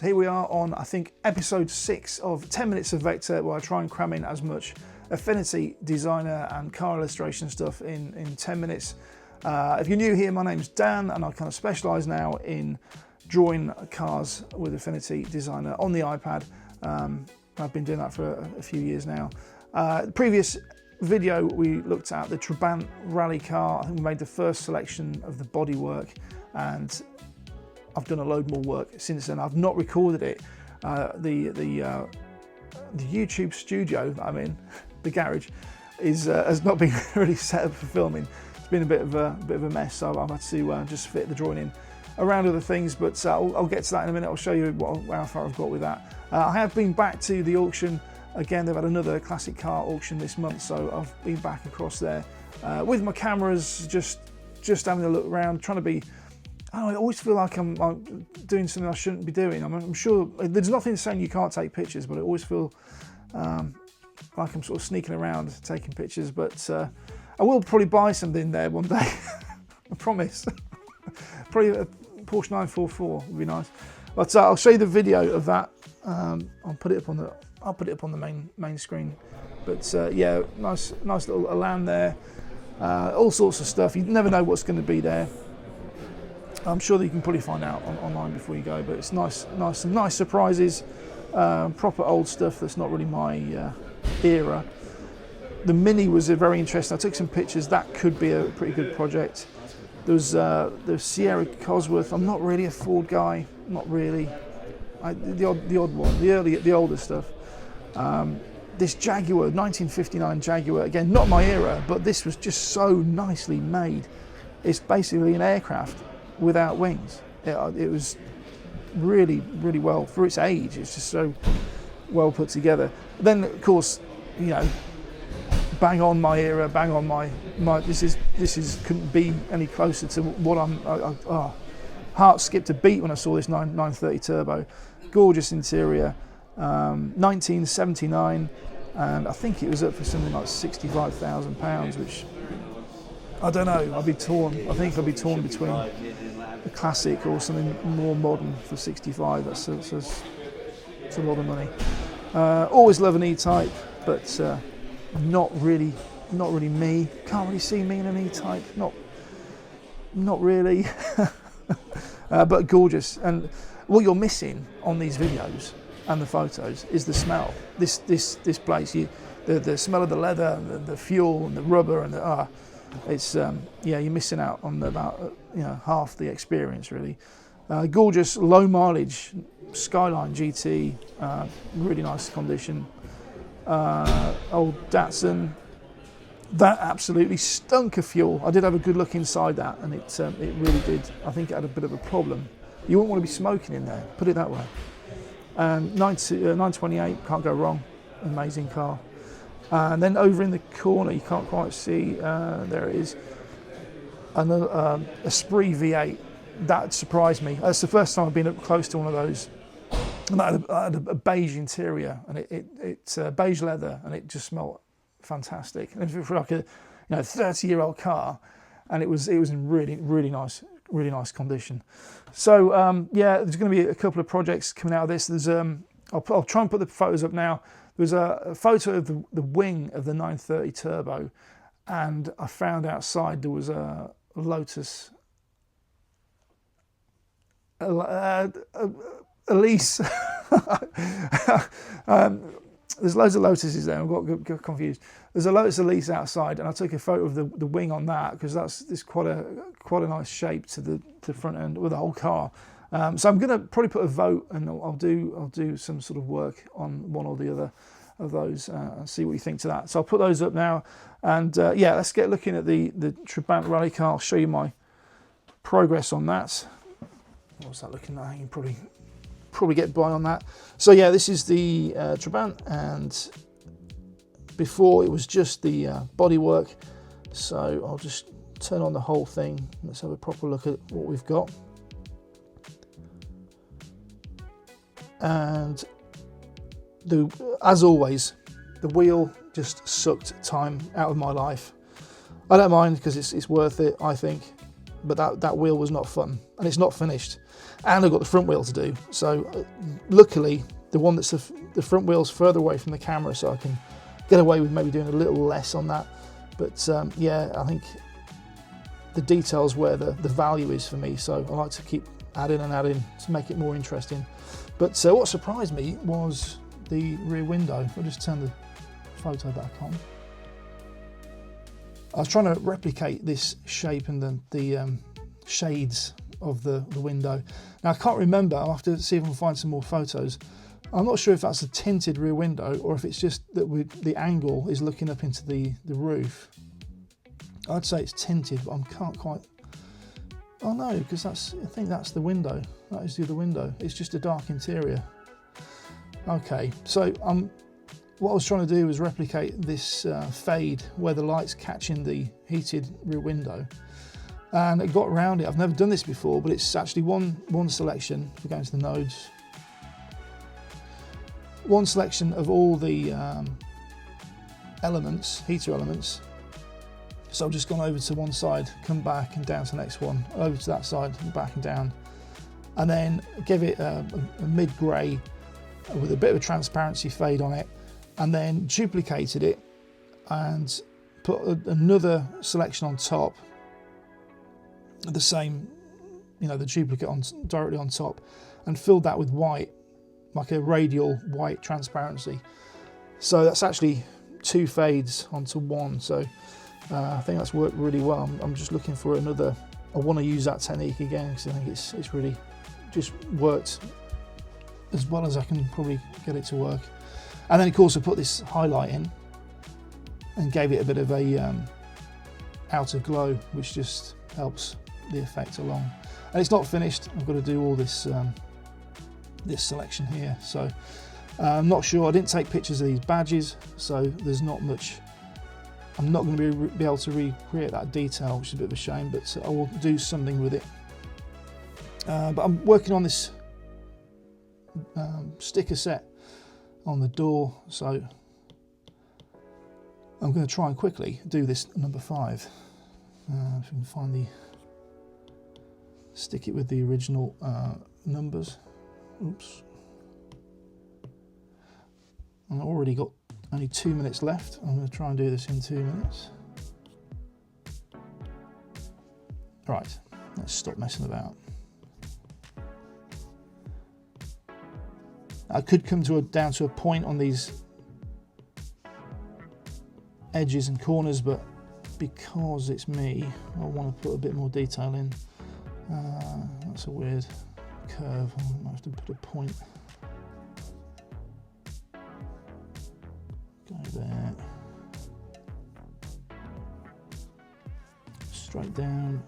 So here we are on, I think, episode 6 of 10 Minutes of Vector, where I try and cram in as much Affinity designer and car illustration stuff in 10 minutes. If you're new here, my name's Dan, and I kind of specialise now in drawing cars with Affinity designer on the iPad. I've been doing that for a few years now. The previous video we looked at the Trabant Rally Car. I think we made the first selection of the bodywork, and I've done a load more work since then. I've not recorded it. The YouTube studio that I'm in, the garage, has not been really set up for filming. It's been a bit of a mess, so I've had to just fit the drawing in around other things. But I'll get to that in a minute. I'll show you how far I've got with that. I have been back to the auction again. They've had another classic car auction this month, so I've been back across there with my cameras, just having a look around, trying to be. I always feel like I'm doing something I shouldn't be doing. I'm sure there's nothing saying you can't take pictures, but I always feel like I'm sort of sneaking around taking pictures. But I will probably buy something there one day. I promise. Probably a Porsche 944 would be nice. But I'll show you the video of that. I'll put it up on the main screen. But yeah, nice little Elan there. All sorts of stuff. You never know what's going to be there. I'm sure that you can probably find out online before you go, but it's some nice surprises, proper old stuff that's not really my era. The Mini was very interesting. I took some pictures. That could be a pretty good project. There's the Sierra Cosworth. I'm not really a Ford guy, not really. The odd one, the older stuff. This Jaguar, 1959 Jaguar, again, not my era, but this was just so nicely made. It's basically an aircraft without wings. It was really well for its age. It's just so well put together. Then of course, you know, bang on my era, bang on my this is couldn't be any closer to what heart skipped a beat when I saw this 930 turbo. Gorgeous interior, 1979, and I think it was up for something like £65,000, which I don't know. I'd be torn. I think I'd be torn between a classic or something more modern for 65. That's a lot of money. Always love an E-Type, but not really me. Can't really see me in an E-Type. Not really. But gorgeous. And what you're missing on these videos and the photos is the smell. This place, the smell of the leather, the fuel, and the rubber, and the it's yeah, you're missing out on about half the experience really. Gorgeous low mileage Skyline GT, really nice condition. Old Datsun, that absolutely stunk of fuel. I did have a good look inside that, and it really did. I think it had a bit of a problem. You wouldn't want to be smoking in there, put it that way. 928, can't go wrong. Amazing car. And then over in the corner, you can't quite see, there it is, another Esprit V8. That surprised me. That's the first time I've been up close to one of those. And that had a beige interior, and it's beige leather, and it just smelled fantastic. And for like a 30-year-old car, and it was in really nice condition. So yeah, there's going to be a couple of projects coming out of this. There's I'll try and put the photos up now. There's a photo of the wing of the 930 Turbo, and I found outside there was a Lotus, Elise. There's loads of Lotuses there. I got confused. There's a Lotus Elise outside, and I took a photo of the wing on that because it's quite a nice shape to the front end with the whole car. So I'm going to probably put a vote, and I'll do some sort of work on one or the other of those and see what you think to that. So I'll put those up now, and yeah, let's get looking at the Trabant Rally Car. I'll show you my progress on that. What's that looking like? You can probably get by on that. So yeah, this is the Trabant, and before it was just the bodywork. So I'll just turn on the whole thing. Let's have a proper look at what we've got. And as always, the wheel just sucked time out of my life. I don't mind because it's worth it, I think. but that wheel was not fun, and it's not finished. And I've got the front wheel to do. So luckily, the one that's the front wheel's further away from the camera, so I can get away with maybe doing a little less on that. But yeah, I think the detail's where the value is for me. So I like to keep adding and adding to make it more interesting. But what surprised me was the rear window. I'll just turn the photo back on. I was trying to replicate this shape and the shades of the window. Now I can't remember, I'll have to see if I can find some more photos. I'm not sure if that's a tinted rear window or if it's just that the angle is looking up into the roof. I'd say it's tinted, but I can't quite. Oh no, because I think that's the window. That is the other window. It's just a dark interior. Okay, so what I was trying to do was replicate this fade where the light's catching the heated rear window. And I got around it. I've never done this before, but it's actually one selection. If we go into the nodes, one selection of all the elements, heater elements. So I've just gone over to one side, come back and down to the next one, over to that side, back and down, and then give it a mid-grey with a bit of a transparency fade on it, and then duplicated it and put another selection on top, the same, the duplicate directly on top, and filled that with white, like a radial white transparency. So that's actually two fades onto one. So I think that's worked really well. I'm just looking for another. I want to use that technique again because I think it's really just worked as well as I can probably get it to work. And then of course I put this highlight in and gave it a bit of a outer glow, which just helps the effect along. And it's not finished. I've got to do all this this selection here. So I'm not sure. I didn't take pictures of these badges, so there's not much. I'm not going to be able to recreate that detail, which is a bit of a shame, but I will do something with it. But I'm working on this sticker set on the door, so I'm going to try and quickly do this number 5. If we can find stick it with the original numbers. Oops. And I've already got only 2 minutes left. I'm going to try and do this in 2 minutes. Right, let's stop messing about. I could come down to a point on these edges and corners, but because it's me, I want to put a bit more detail in. That's a weird curve. I might have to put a point. Go there. Straight down.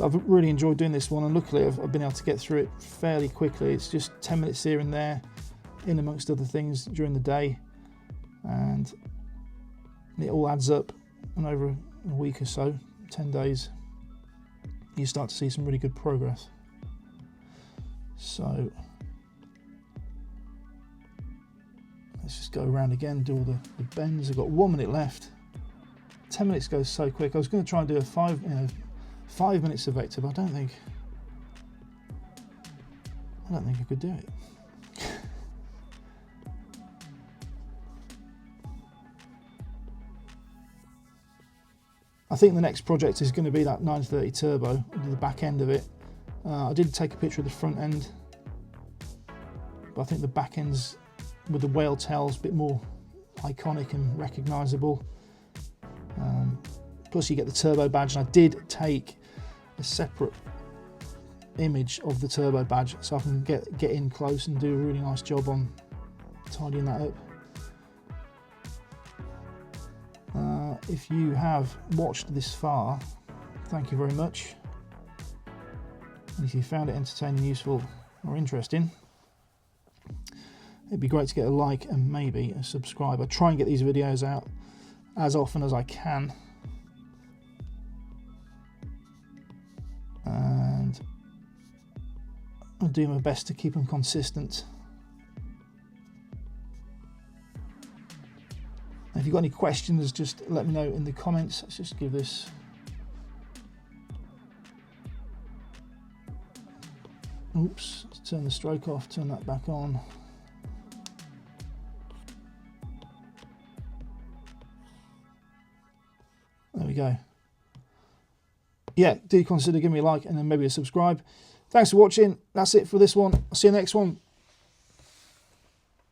I've really enjoyed doing this one, and luckily I've been able to get through it fairly quickly. It's just 10 minutes here and there, in amongst other things during the day, and it all adds up, and over a week or so, 10 days, you start to see some really good progress. So let's just go around again, do all the bends. I've got 1 minute left. 10 minutes goes so quick. I was going to try and do a 5 minutes of vector, but I don't think I could do it. I think the next project is going to be that 930 Turbo, the back end of it. I did take a picture of the front end, but I think the back end's with the whale tails a bit more iconic and recognisable. Plus you get the turbo badge, and I did take a separate image of the turbo badge so I can get in close and do a really nice job on tidying that up. If you have watched this far, thank you very much. And if you found it entertaining, useful or interesting, it'd be great to get a like and maybe a subscribe. I try and get these videos out as often as I can. And I'll do my best to keep them consistent. If you've got any questions, just let me know in the comments. Let's just give this. Oops, let's turn the stroke off, turn that back on. There we go. Yeah, do consider giving me a like and then maybe a subscribe. Thanks for watching. That's it for this one. I'll see you next one.